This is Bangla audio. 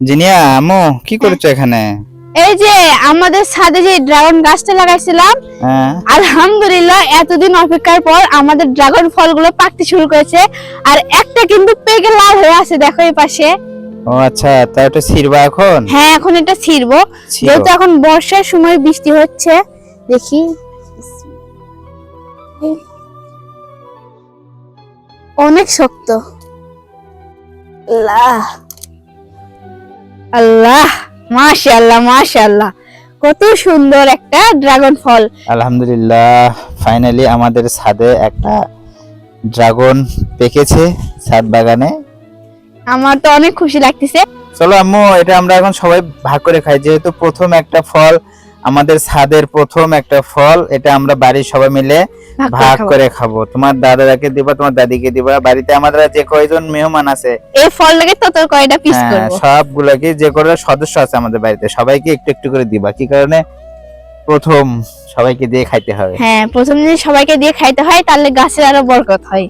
জিনিয়া আম্মু কি করছো এখানে? এই যে আমাদের ছাদে যে ড্রাগন গাছটা লাগাইছিলাম, হ্যাঁ। আলহামদুলিল্লাহ এতদিন অপেক্ষার পর আমাদের ড্রাগন ফলগুলো পাকতে শুরু করেছে। আর একটা কিন্তু পেকে লাল হয়ে আছে, দেখো এই পাশে। ও আচ্ছা, তা ওটা ছিড়বা এখন? হ্যাঁ, এখন এটা ছিড়বো, ছিড়ো। যেহেতু এখন বর্ষার সময় বৃষ্টি হচ্ছে। দেখি, অনেক শক্ত। আল্লাহ আল্লাহ, মাশাআল্লাহ মাশাআল্লাহ, কত সুন্দর একটা ড্রাগন ফল। আলহামদুলিল্লাহ, ফাইনালি আমাদের ছাদে একটা ড্রাগন পেকেছে ছাদ বাগানে। আমার তো অনেক খুশি লাগতেছে। চলো আম্মু, এটা আমরা এখন সবাই ভাগ করে খাই, যেহেতু প্রথম একটা ফল, আমাদের ছাদের প্রথম একটা ফল, এটা আমরা বাড়ির সবাই মিলে ভাগ করে খাবো। তোমার দাদাকে দিবা, তোমার দাদিকে দিবা, বাড়িতে আমাদের যে কয়জন মেহমান আছে এই ফলটাকে তত কয়টা পিস করব, সবগুলোকে, যে কয়টা সদস্য আছে আমাদের বাড়িতে সবাইকে একটু একটু করে দিবা। কি কারণে? প্রথম সবাইকে দিয়ে খাইতে হবে। হ্যাঁ, প্রথম দিন সবাইকে দিয়ে খাইতে হয়, তাহলে গাছের আরো বরকত হয়।